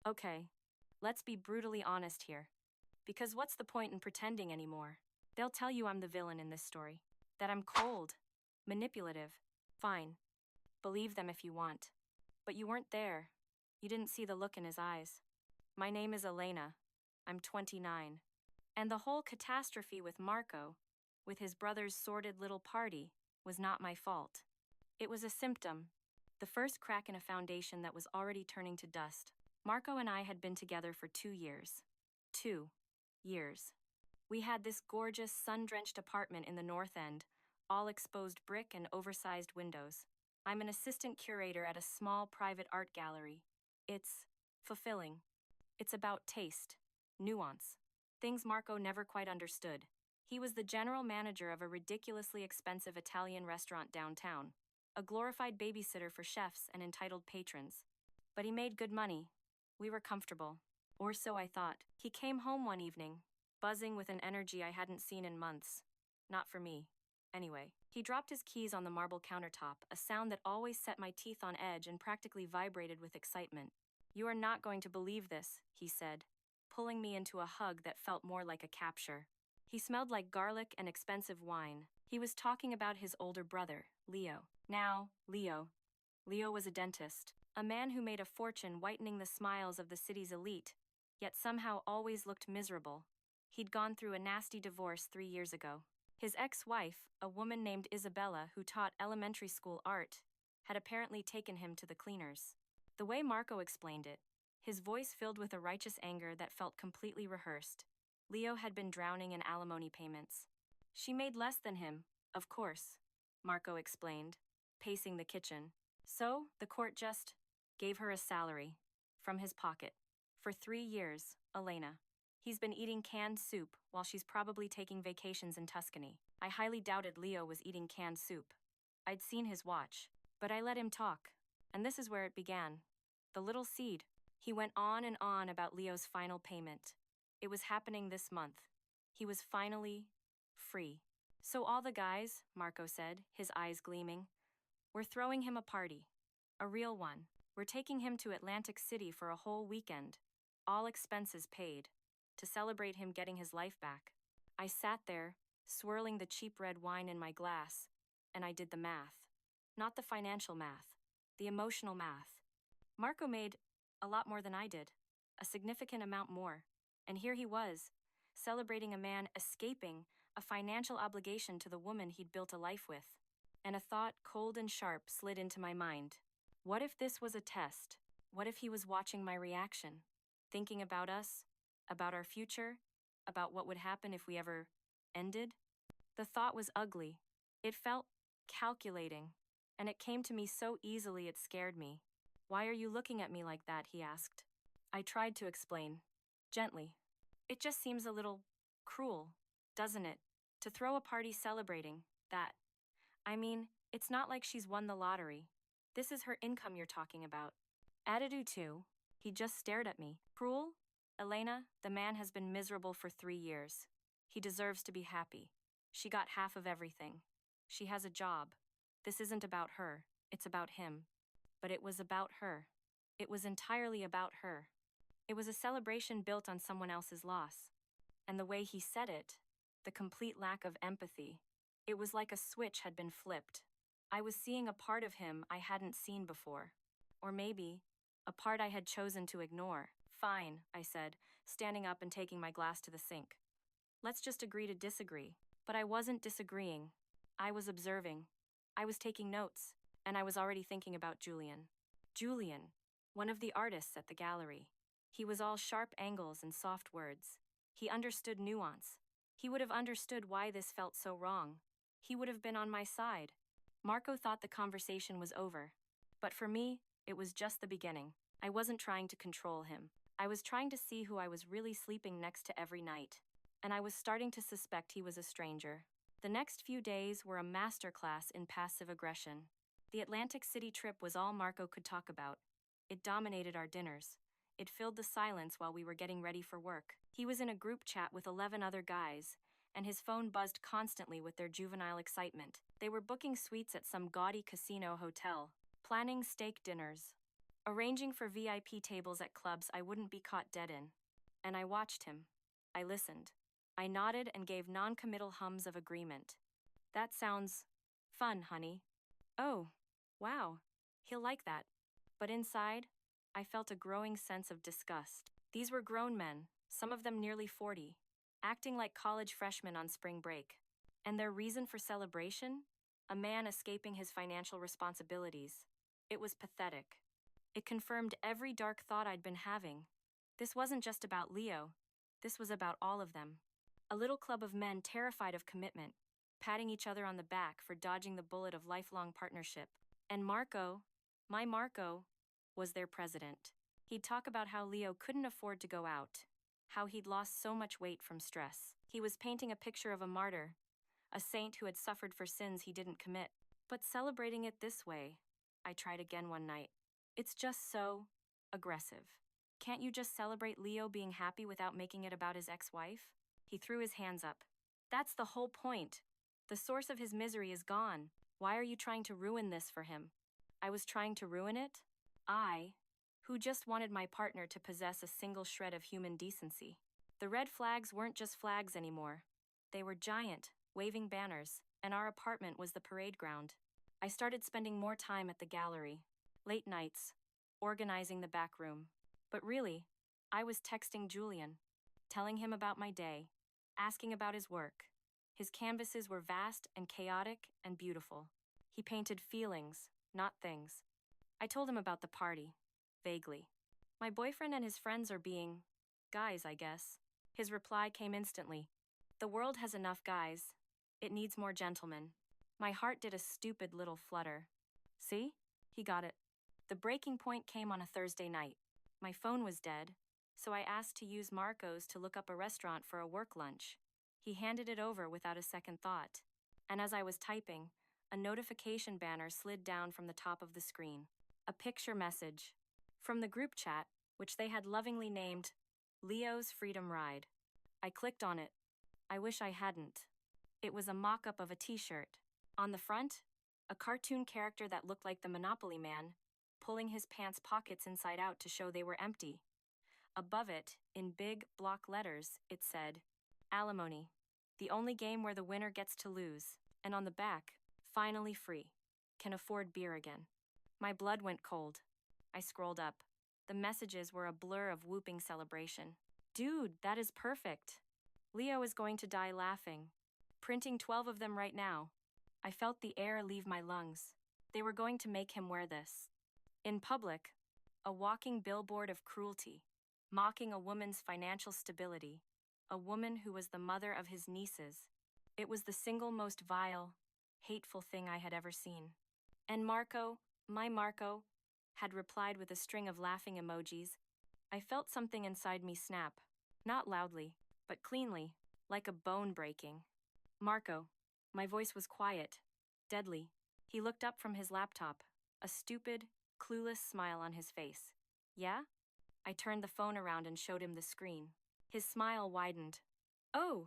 Okay, let's be brutally honest here. Because what's the point in pretending anymore? They'll tell you I'm the villain in this story. That I'm cold, manipulative. Fine, believe them if you want. But you weren't there. You didn't see the look in his eyes. My name is Elena. I'm 29. And the whole catastrophe with Marco, with his brother's sordid little party, was not my fault. It was a symptom, the first crack in a foundation that was already turning to dust. Marco and I had been together for 2 years. 2 years. We had this gorgeous, sun-drenched apartment in the North End, all exposed brick and oversized windows. I'm an assistant curator at a small private art gallery. It's fulfilling. It's about taste, nuance, things Marco never quite understood. He was the general manager of a ridiculously expensive Italian restaurant downtown, a glorified babysitter for chefs and entitled patrons. But he made good money. We were comfortable. Or so I thought. He came home one evening, buzzing with an energy I hadn't seen in months. Not for me. Anyway, he dropped his keys on the marble countertop, a sound that always set my teeth on edge and practically vibrated with excitement. "You are not going to believe this," he said, pulling me into a hug that felt more like a capture. He smelled like garlic and expensive wine. He was talking about his older brother, Leo. Now, Leo was a dentist, a man who made a fortune whitening the smiles of the city's elite, yet somehow always looked miserable. He'd gone through a nasty divorce 3 years ago. His ex-wife, a woman named Isabella who taught elementary school art, had apparently taken him to the cleaners. The way Marco explained it, his voice filled with a righteous anger that felt completely rehearsed. Leo had been drowning in alimony payments. She made less than him, of course, Marco explained, pacing the kitchen. So, the court just gave her a salary from his pocket. For 3 years, Elena. He's been eating canned soup while she's probably taking vacations in Tuscany. I highly doubted Leo was eating canned soup. I'd seen his watch, but I let him talk. And this is where it began. The little seed. He went on and on about Leo's final payment. It was happening this month. He was finally free. So all the guys, Marco said, his eyes gleaming, we're throwing him a party. A real one. We're taking him to Atlantic City for a whole weekend. All expenses paid. To celebrate him getting his life back. I sat there, swirling the cheap red wine in my glass, and I did the math. Not the financial math. The emotional math. Marco made a lot more than I did. A significant amount more. And here he was, celebrating a man escaping a financial obligation to the woman he'd built a life with. And a thought, cold and sharp, slid into my mind. What if this was a test? What if he was watching my reaction? Thinking about us? About our future? About what would happen if we ever ended? The thought was ugly. It felt calculating. And it came to me so easily it scared me. "Why are you looking at me like that?" he asked. I tried to explain. Gently. "It just seems a little cruel, doesn't it? To throw a party celebrating that. I mean, it's not like she's won the lottery. This is her income you're talking about." Attitude too. He just stared at me. Cruel? Elena, the man has been miserable for 3 years. He deserves to be happy. She got half of everything. She has a job. This isn't about her, it's about him. But it was about her. It was entirely about her. It was a celebration built on someone else's loss. And the way he said it, the complete lack of empathy, it was like a switch had been flipped. I was seeing a part of him I hadn't seen before. Or maybe, a part I had chosen to ignore. "Fine," I said, standing up and taking my glass to the sink. "Let's just agree to disagree." But I wasn't disagreeing. I was observing. I was taking notes, and I was already thinking about Julian. Julian, one of the artists at the gallery. He was all sharp angles and soft words. He understood nuance. He would have understood why this felt so wrong. He would have been on my side. Marco thought the conversation was over. But for me, it was just the beginning. I wasn't trying to control him. I was trying to see who I was really sleeping next to every night. And I was starting to suspect he was a stranger. The next few days were a masterclass in passive aggression. The Atlantic City trip was all Marco could talk about. It dominated our dinners. It filled the silence while we were getting ready for work. He was in a group chat with 11 other guys, and his phone buzzed constantly with their juvenile excitement. They were booking suites at some gaudy casino hotel, planning steak dinners, arranging for VIP tables at clubs I wouldn't be caught dead in. And I watched him. I listened. I nodded and gave non-committal hums of agreement. That sounds fun, honey. Oh, wow. He'll like that. But inside, I felt a growing sense of disgust. These were grown men, some of them nearly 40, acting like college freshmen on spring break. And their reason for celebration? A man escaping his financial responsibilities. It was pathetic. It confirmed every dark thought I'd been having. This wasn't just about Leo. This was about all of them. A little club of men terrified of commitment, patting each other on the back for dodging the bullet of lifelong partnership. And Marco, my Marco, was their president. He'd talk about how Leo couldn't afford to go out, how he'd lost so much weight from stress. He was painting a picture of a martyr, a saint who had suffered for sins he didn't commit. But celebrating it this way, I tried again one night. It's just so aggressive. Can't you just celebrate Leo being happy without making it about his ex-wife? He threw his hands up. That's the whole point. The source of his misery is gone. Why are you trying to ruin this for him? I was trying to ruin it? I, who just wanted my partner to possess a single shred of human decency. The red flags weren't just flags anymore. They were giant, waving banners, and our apartment was the parade ground. I started spending more time at the gallery, late nights, organizing the back room. But really, I was texting Julian, telling him about my day, asking about his work. His canvases were vast and chaotic and beautiful. He painted feelings, not things. I told him about the party, vaguely. My boyfriend and his friends are being guys, I guess. His reply came instantly. The world has enough guys. It needs more gentlemen. My heart did a stupid little flutter. See? He got it. The breaking point came on a Thursday night. My phone was dead, so I asked to use Marco's to look up a restaurant for a work lunch. He handed it over without a second thought. And as I was typing, a notification banner slid down from the top of the screen. A picture message. From the group chat, which they had lovingly named Leo's Freedom Ride. I clicked on it. I wish I hadn't. It was a mock-up of a t-shirt. On the front, a cartoon character that looked like the Monopoly Man, pulling his pants pockets inside out to show they were empty. Above it, in big block letters, it said, Alimony, the only game where the winner gets to lose. And on the back, finally free. Can afford beer again. My blood went cold. I scrolled up. The messages were a blur of whooping celebration. Dude, that is perfect. Leo is going to die laughing. Printing 12 of them right now. I felt the air leave my lungs. They were going to make him wear this. In public, a walking billboard of cruelty, mocking a woman's financial stability, a woman who was the mother of his nieces. It was the single most vile, hateful thing I had ever seen. And Marco, my Marco, had replied with a string of laughing emojis. I felt something inside me snap, not loudly, but cleanly, like a bone breaking. Marco. My voice was quiet, deadly. He looked up from his laptop, a stupid, clueless smile on his face. Yeah? I turned the phone around and showed him the screen. His smile widened. Oh,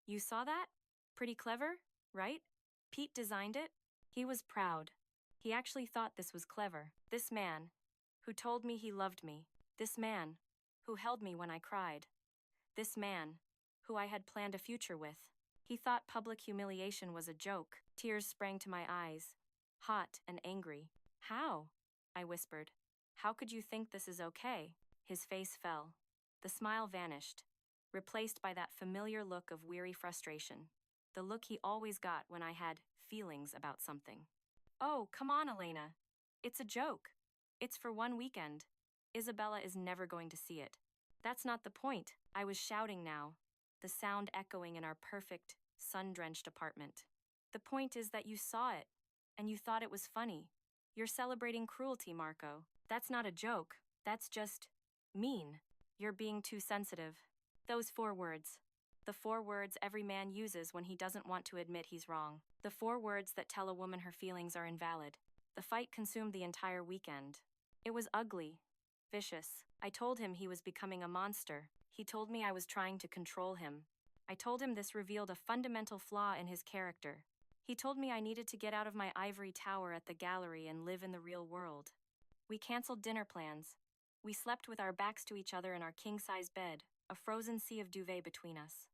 you saw that? Pretty clever, right? Pete designed it? He was proud. He actually thought this was clever. This man, who told me he loved me. This man, who held me when I cried. This man, who I had planned a future with. He thought public humiliation was a joke. Tears sprang to my eyes, hot and angry. How? I whispered. How could you think this is okay? His face fell. The smile vanished, replaced by that familiar look of weary frustration. The look he always got when I had feelings about something. Oh, come on, Elena. It's a joke. It's for one weekend. Isabella is never going to see it. That's not the point. I was shouting now, the sound echoing in our perfect, sun-drenched apartment. The point is that you saw it, and you thought it was funny. You're celebrating cruelty, Marco. That's not a joke. That's just mean. You're being too sensitive. Those 4 words. The 4 words every man uses when he doesn't want to admit he's wrong. The 4 words that tell a woman her feelings are invalid. The fight consumed the entire weekend. It was ugly, vicious. I told him he was becoming a monster. He told me I was trying to control him. I told him this revealed a fundamental flaw in his character. He told me I needed to get out of my ivory tower at the gallery and live in the real world. We canceled dinner plans. We slept with our backs to each other in our king-size bed, a frozen sea of duvet between us.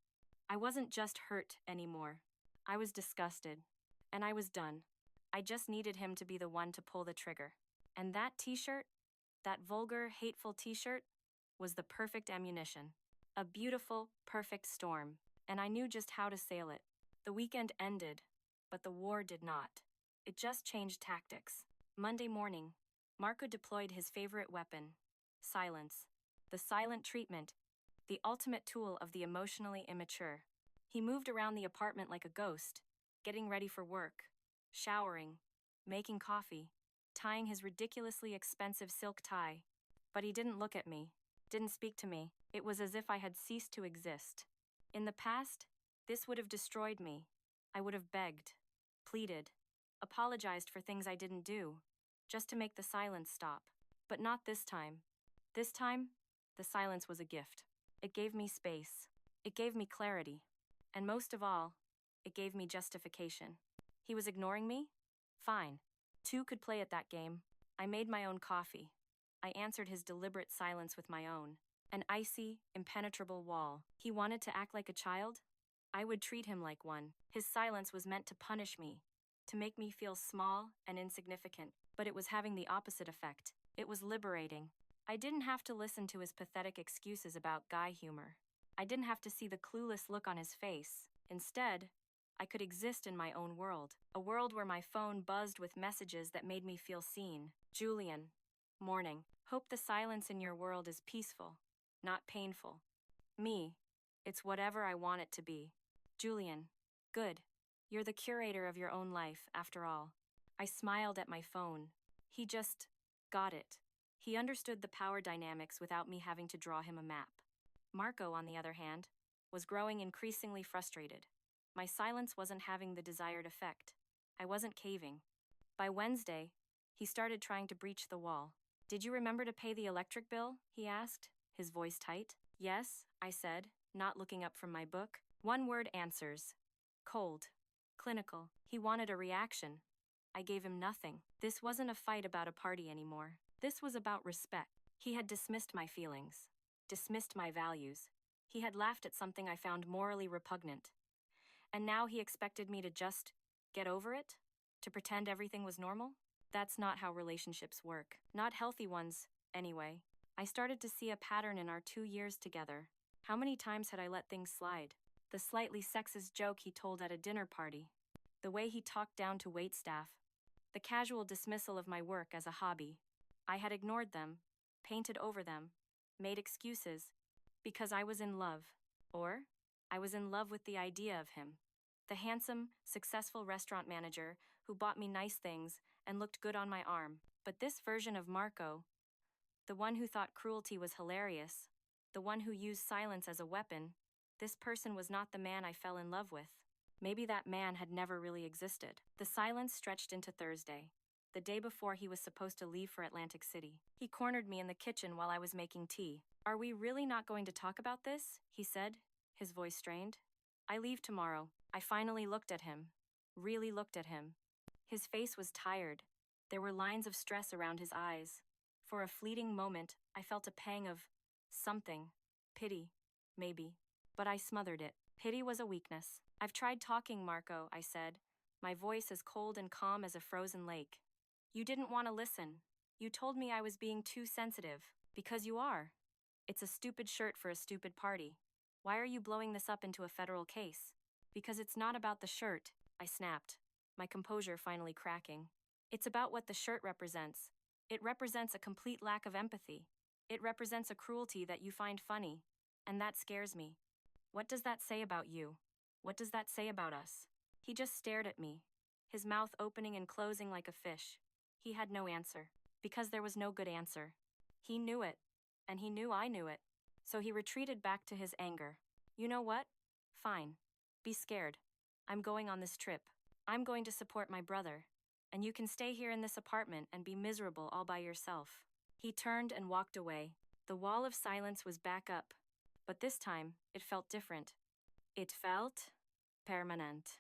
I wasn't just hurt anymore. I was disgusted. And I was done. I just needed him to be the one to pull the trigger. And that t-shirt, that vulgar, hateful t-shirt, was the perfect ammunition. A beautiful, perfect storm. And I knew just how to sail it. The weekend ended, but the war did not. It just changed tactics. Monday morning, Marco deployed his favorite weapon, silence. The silent treatment, the ultimate tool of the emotionally immature. He moved around the apartment like a ghost, getting ready for work, showering, making coffee, tying his ridiculously expensive silk tie. But he didn't look at me, didn't speak to me. It was as if I had ceased to exist. In the past, this would have destroyed me. I would have begged, pleaded, apologized for things I didn't do, just to make the silence stop. But not this time. This time, the silence was a gift. It gave me space. It gave me clarity. And most of all, it gave me justification. He was ignoring me? Fine. Two could play at that game. I made my own coffee. I answered his deliberate silence with my own. An icy, impenetrable wall. He wanted to act like a child? I would treat him like one. His silence was meant to punish me, to make me feel small and insignificant, but it was having the opposite effect. It was liberating. I didn't have to listen to his pathetic excuses about guy humor. I didn't have to see the clueless look on his face. Instead, I could exist in my own world, a world where my phone buzzed with messages that made me feel seen. Julian. Morning. Hope the silence in your world is peaceful, not painful. Me. It's whatever I want it to be. Julian. Good. You're the curator of your own life, after all. I smiled at my phone. He just got it. He understood the power dynamics without me having to draw him a map. Marco, on the other hand, was growing increasingly frustrated. My silence wasn't having the desired effect. I wasn't caving. By Wednesday, he started trying to breach the wall. Did you remember to pay the electric bill? He asked, his voice tight. Yes, I said, not looking up from my book. One word answers. Cold. Clinical. He wanted a reaction. I gave him nothing. This wasn't a fight about a party anymore. This was about respect. He had dismissed my feelings, dismissed my values. He had laughed at something I found morally repugnant. And now he expected me to just get over it? To pretend everything was normal? That's not how relationships work. Not healthy ones, anyway. I started to see a pattern in our 2 years together. How many times had I let things slide? The slightly sexist joke he told at a dinner party. The way he talked down to waitstaff. The casual dismissal of my work as a hobby. I had ignored them, painted over them, made excuses, because I was in love. Or, I was in love with the idea of him. The handsome, successful restaurant manager who bought me nice things and looked good on my arm. But this version of Marco, the one who thought cruelty was hilarious, the one who used silence as a weapon, this person was not the man I fell in love with. Maybe that man had never really existed. The silence stretched into Thursday, the day before he was supposed to leave for Atlantic City. He cornered me in the kitchen while I was making tea. Are we really not going to talk about this? He said, his voice strained. I leave tomorrow. I finally looked at him. Really looked at him. His face was tired. There were lines of stress around his eyes. For a fleeting moment, I felt a pang of something. Pity, maybe. But I smothered it. Pity was a weakness. I've tried talking, Marco, I said, my voice as cold and calm as a frozen lake. You didn't want to listen. You told me I was being too sensitive. Because you are. It's a stupid shirt for a stupid party. Why are you blowing this up into a federal case? Because it's not about the shirt, I snapped, my composure finally cracking. It's about what the shirt represents. It represents a complete lack of empathy. It represents a cruelty that you find funny. And that scares me. What does that say about you? What does that say about us? He just stared at me, his mouth opening and closing like a fish. He had no answer. Because there was no good answer. He knew it. And he knew I knew it. So he retreated back to his anger. You know what? Fine. Be scared. I'm going on this trip. I'm going to support my brother. And you can stay here in this apartment and be miserable all by yourself. He turned and walked away. The wall of silence was back up. But this time, it felt different. It felt permanent.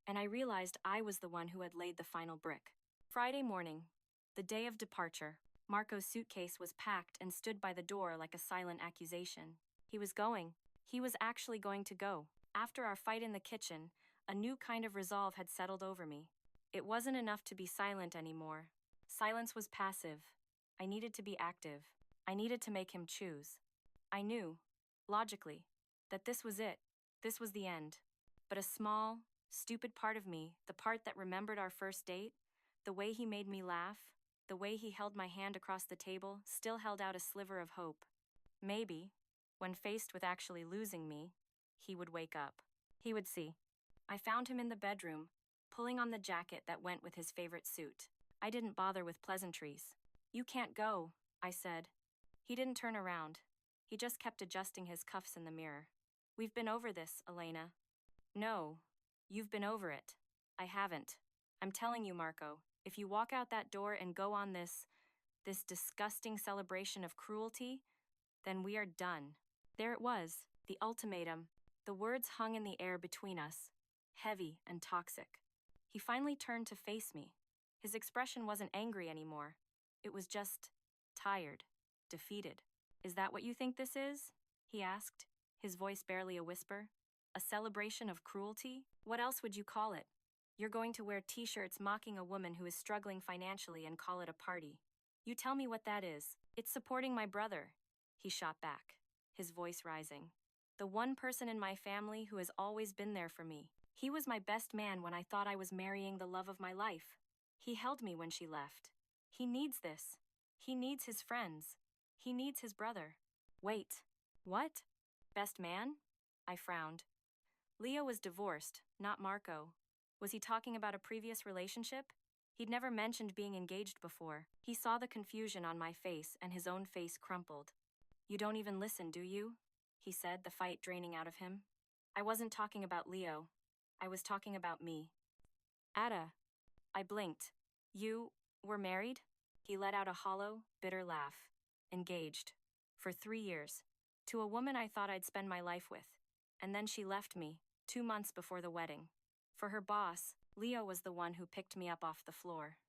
And I realized I was the one who had laid the final brick. Friday morning, the day of departure. Marco's suitcase was packed and stood by the door like a silent accusation. He was going. He was actually going to go. After our fight in the kitchen, a new kind of resolve had settled over me. It wasn't enough to be silent anymore. Silence was passive. I needed to be active. I needed to make him choose. I knew, logically, that this was it. This was the end. But a small, stupid part of me, the part that remembered our first date, the way he made me laugh, the way he held my hand across the table, still held out a sliver of hope. Maybe, when faced with actually losing me, he would wake up. He would see. I found him in the bedroom, pulling on the jacket that went with his favorite suit. I didn't bother with pleasantries. "You can't go," I said. He didn't turn around. He just kept adjusting his cuffs in the mirror. "We've been over this, Elena." "No, you've been over it." "I haven't. I'm telling you, Marco, if you walk out that door and go on this disgusting celebration of cruelty, then we are done." There it was, the ultimatum. The words hung in the air between us, heavy and toxic. He finally turned to face me. His expression wasn't angry anymore. It was just tired, defeated. "Is that what you think this is?" he asked, his voice barely a whisper. "A celebration of cruelty? What else would you call it? You're going to wear t-shirts mocking a woman who is struggling financially and call it a party. You tell me what that is." "It's supporting my brother," he shot back, his voice rising. "The one person in my family who has always been there for me. He was my best man when I thought I was marrying the love of my life. He held me when she left. He needs this. He needs his friends. He needs his brother." "Wait. What? Best man?" I frowned. Leo was divorced, not Marco. Was he talking about a previous relationship? He'd never mentioned being engaged before. He saw the confusion on my face and his own face crumpled. "You don't even listen, do you?" he said, the fight draining out of him. "I wasn't talking about Leo. I was talking about me." "Ada." I blinked. "You were married?" He let out a hollow, bitter laugh. "Engaged. For 3 years. To a woman I thought I'd spend my life with. And then she left me, 2 months before the wedding. For her boss, Leo was the one who picked me up off the floor.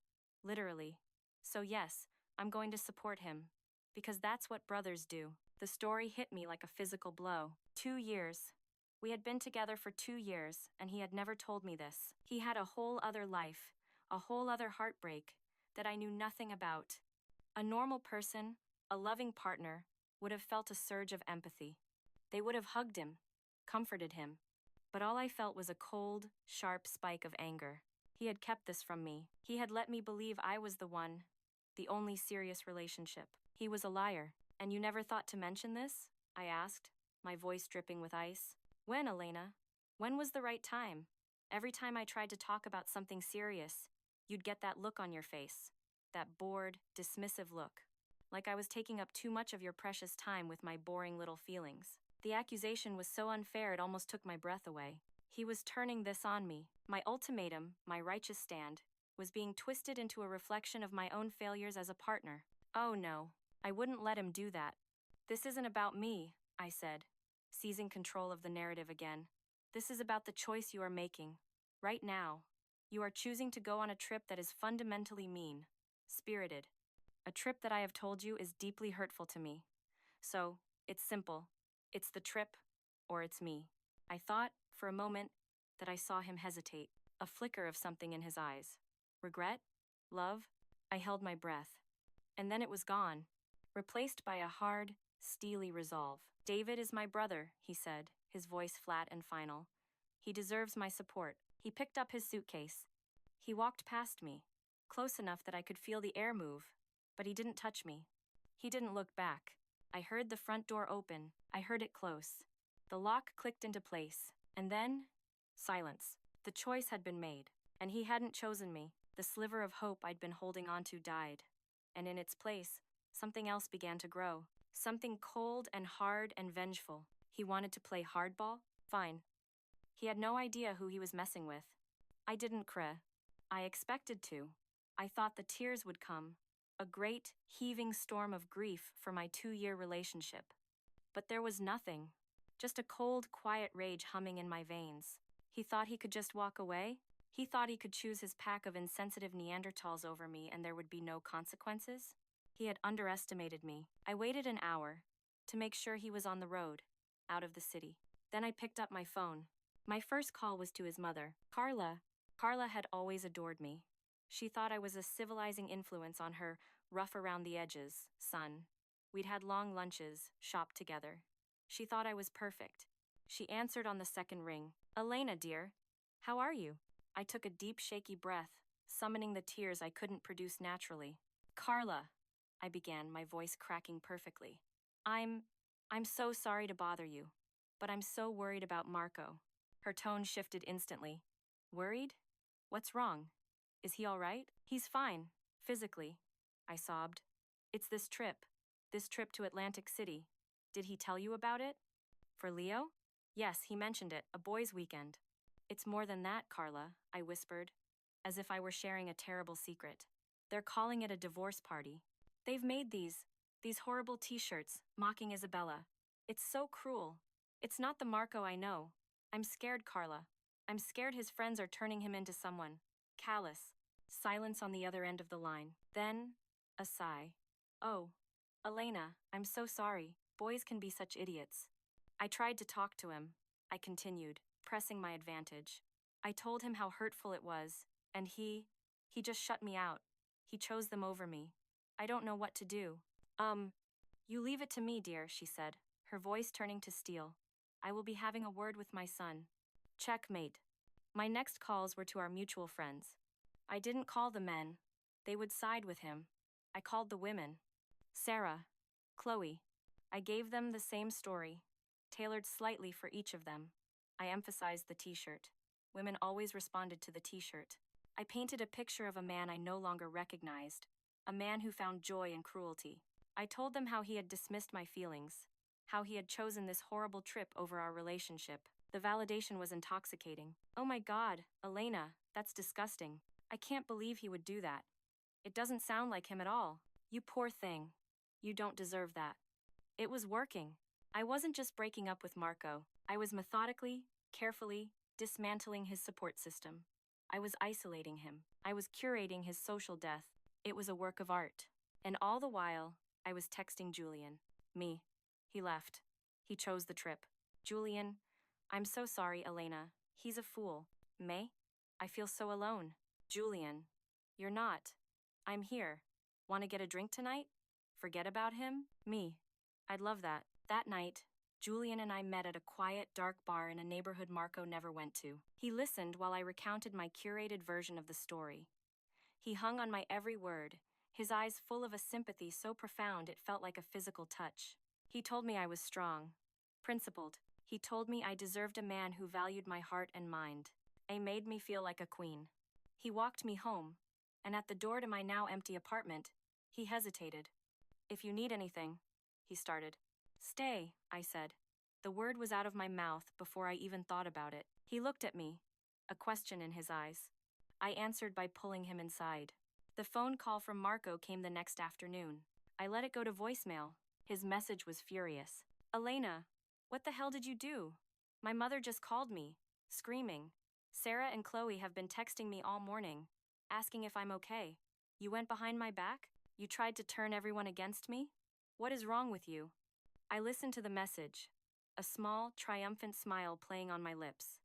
Literally. So yes, I'm going to support him. Because that's what brothers do." The story hit me like a physical blow. 2 years. We had been together for 2 years, and he had never told me this. He had a whole other life, a whole other heartbreak, that I knew nothing about. A normal person, a loving partner, would have felt a surge of empathy. They would have hugged him, comforted him. But all I felt was a cold, sharp spike of anger. He had kept this from me. He had let me believe I was the one, the only serious relationship. He was a liar. "And you never thought to mention this?" I asked, my voice dripping with ice. "When, Elena? When was the right time? Every time I tried to talk about something serious, you'd get that look on your face. That bored, dismissive look. Like I was taking up too much of your precious time with my boring little feelings." The accusation was so unfair it almost took my breath away. He was turning this on me. My ultimatum, my righteous stand, was being twisted into a reflection of my own failures as a partner. Oh no, I wouldn't let him do that. "This isn't about me," I said, seizing control of the narrative again. "This is about the choice you are making. Right now, you are choosing to go on a trip that is fundamentally mean, spirited. A trip that I have told you is deeply hurtful to me. So, it's simple. It's the trip, or it's me." I thought, for a moment, that I saw him hesitate, a flicker of something in his eyes. Regret? Love? I held my breath. And then it was gone, replaced by a hard, steely resolve. "David is my brother," he said, his voice flat and final. "He deserves my support." He picked up his suitcase. He walked past me, close enough that I could feel the air move, but he didn't touch me. He didn't look back. I heard the front door open. I heard it close. The lock clicked into place. And then, silence. The choice had been made, and he hadn't chosen me. The sliver of hope I'd been holding onto died. And in its place, something else began to grow. Something cold and hard and vengeful. He wanted to play hardball? Fine. He had no idea who he was messing with. I didn't cry. I expected to. I thought the tears would come. A great, heaving storm of grief for my 2-year relationship. But there was nothing. Just a cold, quiet rage humming in my veins. He thought he could just walk away? He thought he could choose his pack of insensitive Neanderthals over me and there would be no consequences? He had underestimated me. I waited an hour to make sure he was on the road, out of the city. Then I picked up my phone. My first call was to his mother, Carla. Carla had always adored me. She thought I was a civilizing influence on her rough around the edges son. We'd had long lunches, shopped together. She thought I was perfect. She answered on the second ring. Elena, dear. How are you? I took a deep, shaky breath, summoning the tears I couldn't produce naturally. Carla, I began, my voice cracking perfectly. I'm so sorry to bother you, but I'm so worried about Marco. Her tone shifted instantly. Worried? What's wrong? Is he all right? He's fine, physically, I sobbed. It's this trip to Atlantic City. Did he tell you about it? For Leo? Yes, he mentioned it, a boys' weekend. It's more than that, Carla, I whispered, as if I were sharing a terrible secret. They're calling it a divorce party. They've made these horrible t-shirts, mocking Isabella. It's so cruel. It's not the Marco I know. I'm scared, Carla. I'm scared his friends are turning him into someone callous. Silence on the other end of the line. Then, a sigh. Oh, Elena, I'm so sorry. Boys can be such idiots. I tried to talk to him. I continued, pressing my advantage. I told him how hurtful it was, and he just shut me out. He chose them over me. I don't know what to do. You leave it to me, dear, she said, her voice turning to steel. I will be having a word with my son. Checkmate. My next calls were to our mutual friends. I didn't call the men. They would side with him. I called the women. Sarah, Chloe. I gave them the same story, tailored slightly for each of them. I emphasized the t-shirt. Women always responded to the t-shirt. I painted a picture of a man I no longer recognized, a man who found joy in cruelty. I told them how he had dismissed my feelings, how he had chosen this horrible trip over our relationship. The validation was intoxicating. Oh my God, Elena, that's disgusting. I can't believe he would do that. It doesn't sound like him at all. You poor thing. You don't deserve that. It was working. I wasn't just breaking up with Marco. I was methodically, carefully, dismantling his support system. I was isolating him. I was curating his social death. It was a work of art. And all the while, I was texting Julian. Me. He left. He chose the trip. Julian, I'm so sorry, Elena. He's a fool. May? I feel so alone. Julian, you're not. I'm here. Want to get a drink tonight? Forget about him? Me. I'd love that. That night, Julian and I met at a quiet, dark bar in a neighborhood Marco never went to. He listened while I recounted my curated version of the story. He hung on my every word, his eyes full of a sympathy so profound it felt like a physical touch. He told me I was strong, principled. He told me I deserved a man who valued my heart and mind. He made me feel like a queen. He walked me home, and at the door to my now empty apartment, he hesitated. If you need anything, he started. Stay, I said. The word was out of my mouth before I even thought about it. He looked at me, a question in his eyes. I answered by pulling him inside. The phone call from Marco came the next afternoon. I let it go to voicemail. His message was furious. Elena, what the hell did you do? My mother just called me, screaming. Sarah and Chloe have been texting me all morning, asking if I'm okay. You went behind my back? You tried to turn everyone against me? What is wrong with you? I listened to the message, a small, triumphant smile playing on my lips.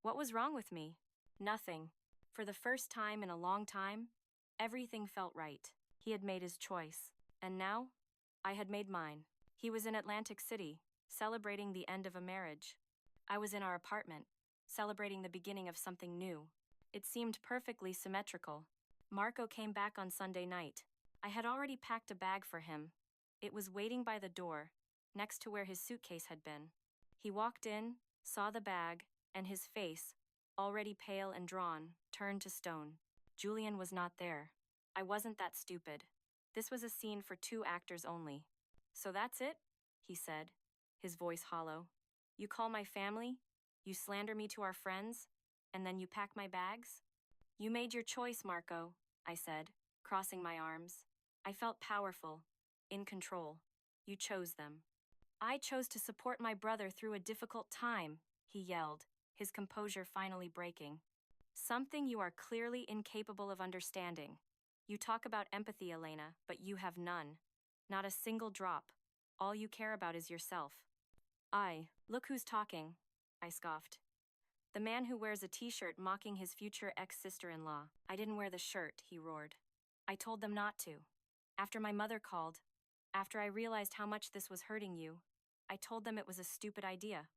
What was wrong with me? Nothing. For the first time in a long time, everything felt right. He had made his choice. And now, I had made mine. He was in Atlantic City, celebrating the end of a marriage. I was in our apartment, celebrating the beginning of something new. It seemed perfectly symmetrical. Marco came back on Sunday night. I had already packed a bag for him. It was waiting by the door, next to where his suitcase had been. He walked in, saw the bag, and his face, already pale and drawn, turned to stone. Julian was not there. I wasn't that stupid. This was a scene for 2 actors only. So that's it? He said, his voice hollow. You call my family? You slander me to our friends? And then you pack my bags? You made your choice, Marco, I said, crossing my arms. I felt powerful, in control. You chose them. I chose to support my brother through a difficult time, he yelled, his composure finally breaking. Something you are clearly incapable of understanding. You talk about empathy, Elena, but you have none. Not a single drop. All you care about is yourself. Look who's talking, I scoffed. The man who wears a t-shirt mocking his future ex-sister-in-law. I didn't wear the shirt, he roared. I told them not to. After my mother called, after I realized how much this was hurting you, I told them it was a stupid idea.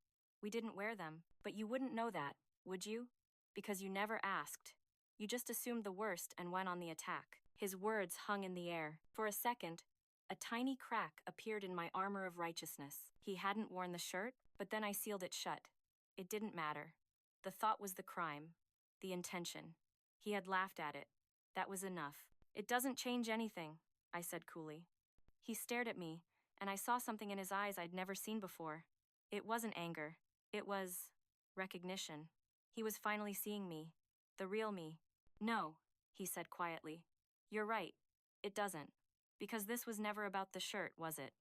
We didn't wear them, but you wouldn't know that, would you? Because you never asked. You just assumed the worst and went on the attack. His words hung in the air. For a second, a tiny crack appeared in my armor of righteousness. He hadn't worn the shirt, but then I sealed it shut. It didn't matter. The thought was the crime, the intention. He had laughed at it. That was enough. It doesn't change anything, I said coolly. He stared at me, and I saw something in his eyes I'd never seen before. It wasn't anger. It was recognition. He was finally seeing me, the real me. No, he said quietly. You're right. It doesn't. Because this was never about the shirt, was it?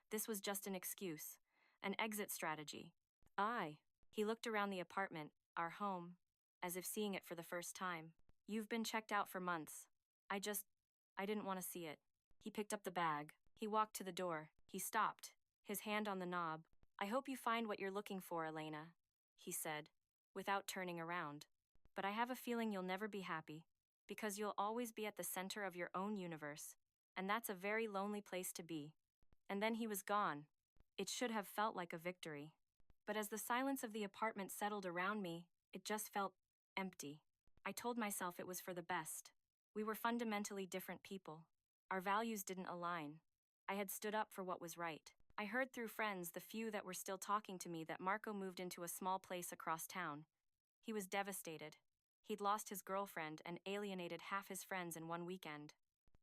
This was just an excuse, an exit strategy. He looked around the apartment, our home, as if seeing it for the first time. You've been checked out for months. I didn't want to see it. He picked up the bag. He walked to the door. He stopped, his hand on the knob. I hope you find what you're looking for, Elena, he said, without turning around. But I have a feeling you'll never be happy, because you'll always be at the center of your own universe, and that's a very lonely place to be. And then he was gone. It should have felt like a victory. But as the silence of the apartment settled around me, it just felt empty. I told myself it was for the best. We were fundamentally different people. Our values didn't align. I had stood up for what was right. I heard through friends, the few that were still talking to me, that Marco moved into a small place across town. He was devastated. He'd lost his girlfriend and alienated half his friends in one weekend.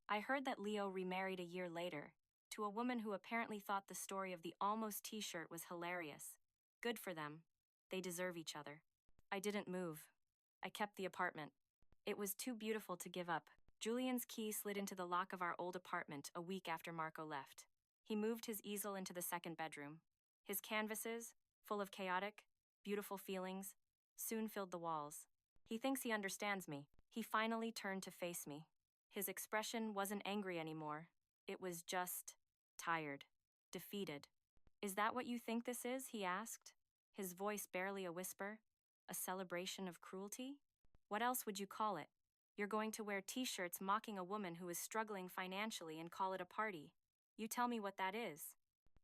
I heard that Leo remarried a year later, to a woman who apparently thought the story of the almost t-shirt was hilarious. Good for them. They deserve each other. I didn't move. I kept the apartment. It was too beautiful to give up. Julian's key slid into the lock of our old apartment a week after Marco left. He moved his easel into the second bedroom. His canvases, full of chaotic, beautiful feelings, soon filled the walls. He thinks he understands me. He finally turned to face me. His expression wasn't angry anymore. It was just tired, defeated. Is that what you think this is? He asked, his voice barely a whisper. A celebration of cruelty? What else would you call it? You're going to wear t-shirts mocking a woman who is struggling financially and call it a party. You tell me what that is.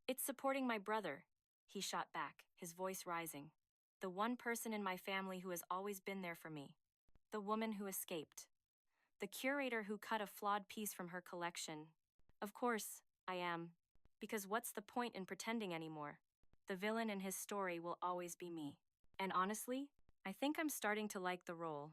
It's supporting my brother, he shot back, his voice rising. The one person in my family who has always been there for me. The woman who escaped. The curator who cut a flawed piece from her collection. Of course, I am. Because what's the point in pretending anymore? The villain in his story will always be me. And honestly, I think I'm starting to like the role.